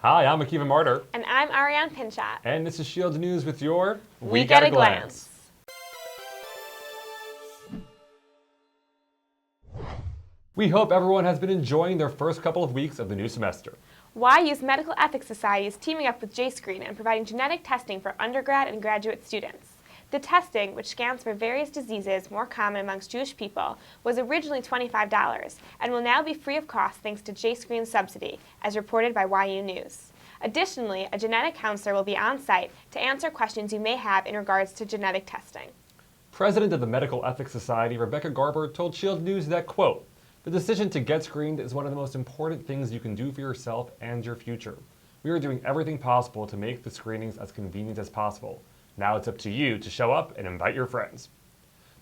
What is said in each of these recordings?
Hi, I'm Akiva Martyr. And I'm Ariane Pinchot. And this is Shields News with your Week at a Glance. We hope everyone has been enjoying their first couple of weeks of the new semester. YU's Medical Ethics Society is teaming up with JScreen and providing genetic testing for undergrad and graduate students. The testing, which scans for various diseases more common amongst Jewish people, was originally $25 and will now be free of cost thanks to JScreen's subsidy, as reported by YU News. Additionally, a genetic counselor will be on site to answer questions you may have in regards to genetic testing. President of the Medical Ethics Society, Rebecca Garber, told Shields News that, quote, "The decision to get screened is one of the most important things you can do for yourself and your future. We are doing everything possible to make the screenings as convenient as possible. Now it's up to you to show up and invite your friends."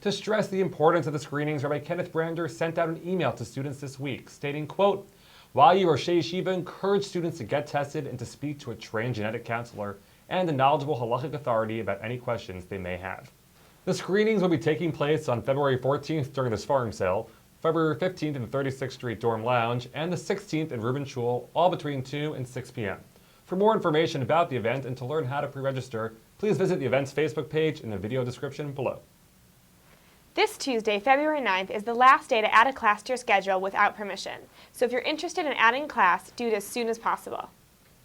To stress the importance of the screenings, Rabbi Kenneth Brander sent out an email to students this week stating, quote, "YU Roshei Yeshiva encourage students to get tested and to speak to a trained genetic counselor and a knowledgeable halachic authority about any questions they may have." The screenings will be taking place on February 14th during the Sfarim sale, February 15th in the 36th Street Dorm Lounge, and the 16th in Reuben Shul, all between 2 and 6 p.m. For more information about the event and to learn how to pre-register, please visit the event's Facebook page in the video description below. This Tuesday, February 9th, is the last day to add a class to your schedule without permission. So if you're interested in adding a class, do it as soon as possible.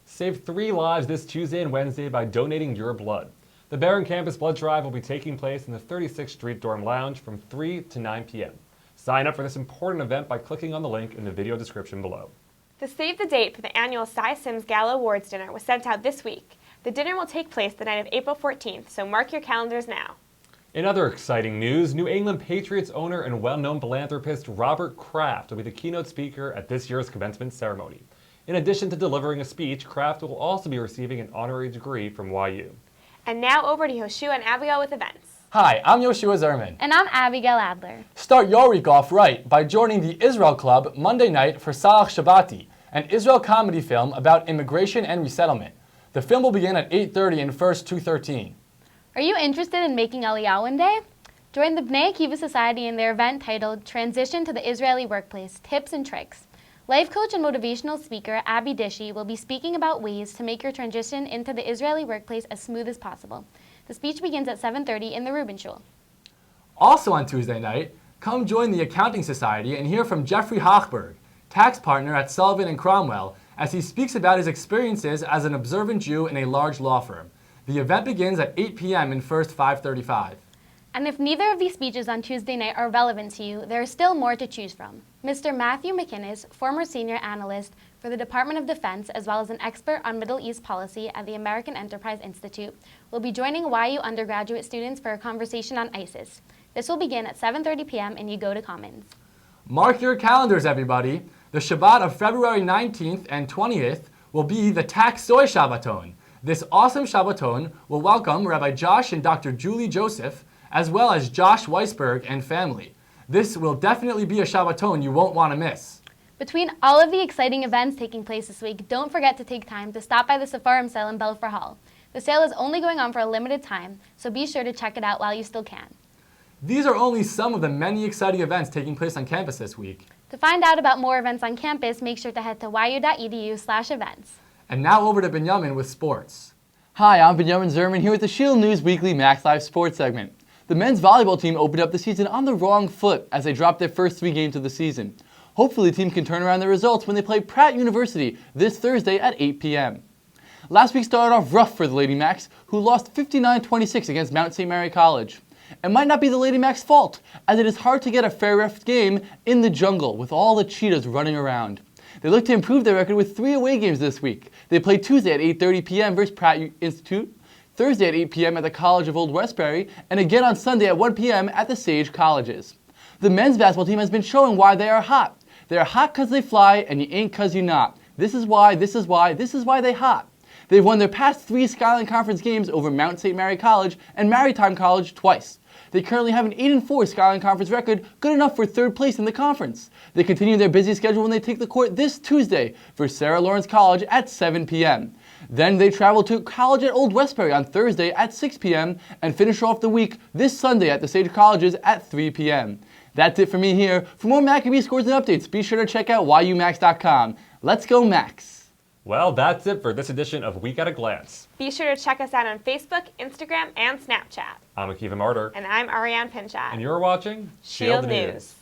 Save 3 lives this Tuesday and Wednesday by donating your blood. The Barron Campus Blood Drive will be taking place in the 36th Street Dorm Lounge from 3 to 9 p.m. Sign up for this important event by clicking on the link in the video description below. The save the date for the annual Cy Sims Gala Awards dinner was sent out this week. The dinner will take place the night of April 14th, so mark your calendars now. In other exciting news, New England Patriots owner and well-known philanthropist Robert Kraft will be the keynote speaker at this year's commencement ceremony. In addition to delivering a speech, Kraft will also be receiving an honorary degree from YU. And now over to Yoshua and Abigail with events. Hi, I'm Yoshua Zerman. And I'm Abigail Adler. Start your week off right by joining the Israel Club Monday night for Salach Shabbati, an Israel comedy film about immigration and resettlement. The film will begin at 8:30 and first 2:13. Are you interested in making Aliyah one day? Join the Bnei Akiva Society in their event titled Transition to the Israeli Workplace, Tips and Tricks. Life coach and motivational speaker Abby Dishy will be speaking about ways to make your transition into the Israeli workplace as smooth as possible. The speech begins at 7:30 in the Reuben Shul. Also on Tuesday night, come join the Accounting Society and hear from Jeffrey Hochberg, tax partner at Sullivan and Cromwell, as he speaks about his experiences as an observant Jew in a large law firm. The event begins at 8 p.m. in first 5:35. And if neither of these speeches on Tuesday night are relevant to you, there is still more to choose from. Mr. Matthew McInnes, former senior analyst for the Department of Defense as well as an expert on Middle East policy at the American Enterprise Institute, will be joining YU undergraduate students for a conversation on ISIS. This will begin at 7:30 p.m. in Yugoda Commons. Mark your calendars, everybody. The Shabbat of February 19th and 20th will be the Tax Soy Shabbaton. This awesome Shabbaton will welcome Rabbi Josh and Dr. Julie Joseph, as well as Josh Weisberg and family. This will definitely be a Shabbaton you won't want to miss. Between all of the exciting events taking place this week, don't forget to take time to stop by the Sepharim sale in Belfer Hall. The sale is only going on for a limited time, so be sure to check it out while you still can. These are only some of the many exciting events taking place on campus this week. To find out about more events on campus, make sure to head to yu.edu/events. And now over to Benjamin with sports. Hi, I'm Benjamin Zerman here with the Shield News Weekly Max Live Sports segment. The men's volleyball team opened up the season on the wrong foot as they dropped their first 3 games of the season. Hopefully the team can turn around their results when they play Pratt University this Thursday at 8 p.m. Last week started off rough for the Lady Macs, who lost 59-26 against Mount St. Mary College. It might not be the Lady Macs' fault, as it is hard to get a fair ref game in the jungle with all the cheetahs running around. They look to improve their record with 3 away games this week. They play Tuesday at 8:30 p.m. versus Pratt Institute, Thursday at 8 p.m. at the College of Old Westbury, and again on Sunday at 1 p.m. at the Sage Colleges. The men's basketball team has been showing why they are hot. They are hot because they fly, and you ain't because you not. This is why they hot. They've won their past 3 Skyline Conference games over Mount St. Mary College and Maritime College twice. They currently have an 8-4 Skyline Conference record, good enough for 3rd place in the conference. They continue their busy schedule when they take the court this Tuesday for Sarah Lawrence College at 7 p.m. Then they travel to college at Old Westbury on Thursday at 6 p.m. and finish off the week this Sunday at the Sage Colleges at 3 p.m. That's it for me here. For more Maccabee scores and updates, be sure to check out yumax.com. Let's go Max! Well, that's it for this edition of Week at a Glance. Be sure to check us out on Facebook, Instagram, and Snapchat. I'm Akiva Martyr. And I'm Ariane Pinchat. And you're watching Shield News.